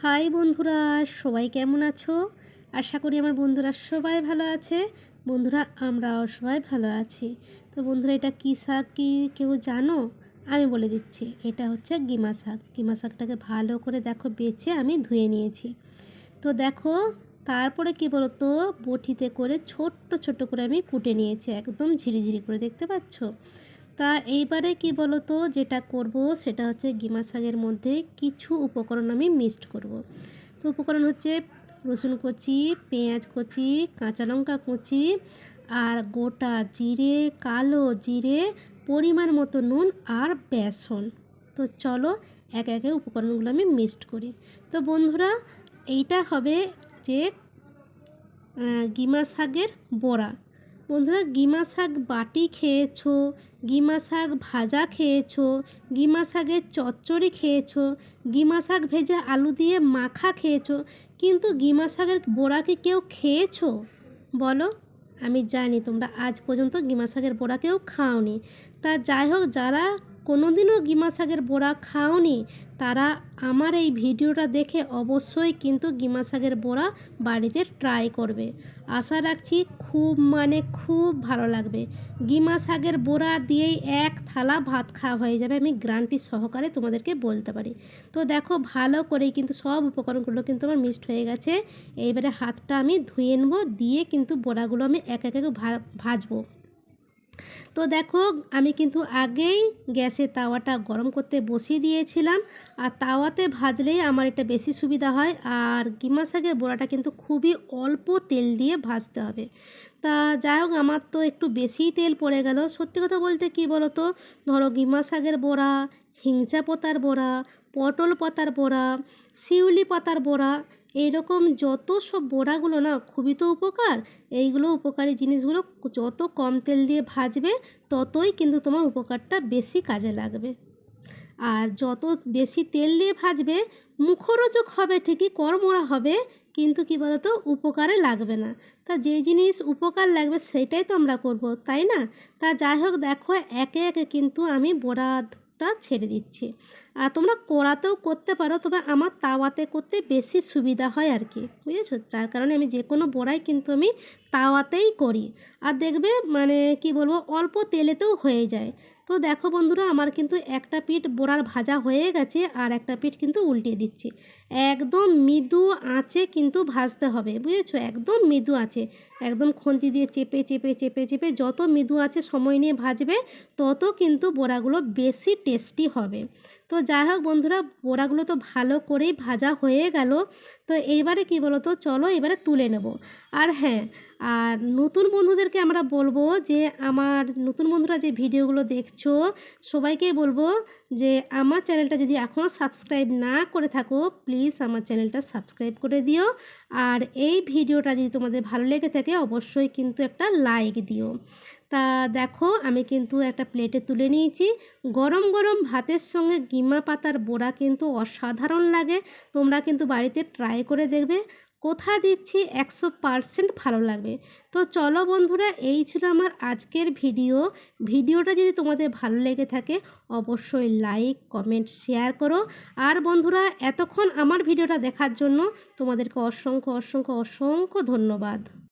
High বন্ধুরা, সবাই কেমন আছো? আশা করি আমার বন্ধুরা সবাই ভালো আছে। বন্ধুরা, আমরাও সবাই ভালো আছি। তো বন্ধুরা, এটা কী শাক কি কেউ জানো? আমি বলে দিচ্ছি, এটা হচ্ছে গিমা শাক। গিমা শাকটাকে ভালো করে দেখো বেছে আমি ধুয়ে নিয়েছি। তো দেখো, তারপরে কি বলো তো, বটিতে করে ছোট্ট ছোট্ট করে আমি কুটে নিয়েছি, একদম ঝিরিঝিরি করে, দেখতে পাচ্ছ? তা এইবারে কি বলো তো, যেটা করব সেটা হচ্ছে গিমা শাকের মধ্যে কিছু উপকরণ আমি মিক্সড করব। তো উপকরণ হচ্ছে রসুন কুচি, পেঁয়াজ কুচি, কাঁচা লঙ্কা কুচি, আর গোটা জিরে, কালো জিরে, পরিমাণ মতো নুন আর বেসন। তো চলো একে একে উপকরণগুলো আমি মিক্সড করি। তো বন্ধুরা, এইটা হবে যে গিমা শাকের বড়া। বন্ধুরা, গিমা শাক বাটি খেয়েছো, গিমা শাক ভাজা খেয়েছো, গিমা শাকের চচ্চড়ি খেয়েছো, গিমা শাক ভেজে আলু দিয়ে মাখা খেয়েছো, কিন্তু গিমা শাকের বড়া কি কেউ খেয়েছো বলো? আমি জানি তোমরা আজ পর্যন্ত গিমা শাকের বড়া কেউ খাওনি। তা যাই হোক, যারা কোনোদিনও গিমা শাকের বড়া খাওনি তারা আমার এই ভিডিওটা দেখে অবশ্যই কিন্তু গিমা শাকের বড়া বাড়িতে ট্রাই করবে। আশা রাখছি খুব ভালো লাগবে। গিমা শাকের বড়া দিয়েই এক থালা ভাত খাওয়া হয়ে যাবে, আমি গ্যারান্টি সহকারে তোমাদেরকে বলতে পারি। তো দেখো, ভালো করেই কিন্তু সব উপকরণগুলো কিন্তু আমার মিক্সড হয়ে গেছে। এইবারে হাতটা আমি ধুয়ে নেবো, দিয়ে কিন্তু বড়াগুলো আমি এক এক ভাজবো। তো দেখো, আমি কিন্তু আগেই গ্যাসে তাওয়াটা গরম করতে বসিয়ে দিয়েছিলাম, আর তাওয়াতে ভাজলেই আমার এটা বেশি সুবিধা হয়। আর গিমা শাকের বড়াটা কিন্তু খুবই অল্প তেল দিয়ে ভাজতে হবে। তা যাই হোক, আমার তো একটু বেশিই তেল পড়ে গেল। সত্যি কথা বলতে কি বলো তো, ধরো গিমা শাকের বড়া, হিংচা পাতার বড়া, পটল পাতার বড়া, শিউলি পাতার বড়া, এইরকম যত সব বড়াগুলো না খুবই তো উপকার। এইগুলো উপকারী জিনিসগুলো যত কম তেল দিয়ে ভাজবে ততই কিন্তু তোমার উপকারটা বেশি কাজে লাগবে। আর যত বেশি তেল দিয়ে ভাজবে মুখরোচক হবে ঠিকই, কড়মড়া হবে, কিন্তু কী বলো তো, উপকারে লাগবে না। তা যেই জিনিস উপকার লাগবে সেটাই তো আমরা করব, তাই না? তা যাই হোক, দেখো একে একে কিন্তু আমি বড়াটা ছেড়ে দিচ্ছি। আর তোমরা কড়াতেও করতে পারো, তবে আমার তাওয়াতে করতে বেশি সুবিধা হয় আর কি, বুঝেছো? যার কারণে আমি যে কোনো বড়াই কিন্তু আমি তাওয়াতেই করি। আর দেখবে মানে কি বলবো, অল্প তেলেতেও হয়ে যায়। তো দেখো বন্ধুরা, আমার কিন্তু একটা পিঠ বড়ার ভাজা হয়ে গেছে, আর একটা পিঠ কিন্তু উল্টিয়ে দিচ্ছি। একদম মৃদু আঁচে কিন্তু ভাজতে হবে, বুঝেছো? একদম মৃদু আঁচে, একদম খুন্তি দিয়ে চেপে চেপে চেপে চেপে যত মৃদু আঁচে সময় নিয়ে ভাজবে তত কিন্তু বড়াগুলো বেশি টেস্টি হবে। তো যাই হোক বন্ধুরা, বড়াগুলো তো ভালো করেই ভাজা হয়ে গেল। তো এইবারে কি বলো তো, চলো এবারে তুলে নেব। আর হ্যাঁ, আর নতুন বন্ধুদেরকে আমরা বলবো যে আমার নতুন বন্ধুরা যে ভিডিওগুলো দেখছো সবাইকেই বলবো যে আমার চ্যানেলটা যদি এখনও সাবস্ক্রাইব না করে থাকো প্লিজ আমার চ্যানেলটা সাবস্ক্রাইব করে দিও। আর এই ভিডিওটা যদি তোমাদের ভালো লেগে থাকে অবশ্যই কিন্তু একটা লাইক দিও। তা দেখো, আমি কিন্তু একটা প্লেটে তুলে নিয়েছি। গরম গরম ভাতের সঙ্গে গিমা পাতার বড়া কিন্তু অসাধারণ লাগে। তোমরা কিন্তু বাড়িতে ট্রাই করে দেখবে, কথা দিচ্ছি 100% ভালো লাগবে। তো চলো বন্ধুরা, এই ছিল আমার আজকের ভিডিওটা যদি তোমাদের ভালো লেগে থাকে অবশ্যই লাইক কমেন্ট শেয়ার করো। আর বন্ধুরা, এতক্ষণ আমার ভিডিওটা দেখার জন্য তোমাদেরকে অসংখ্য অসংখ্য অসংখ্য ধন্যবাদ।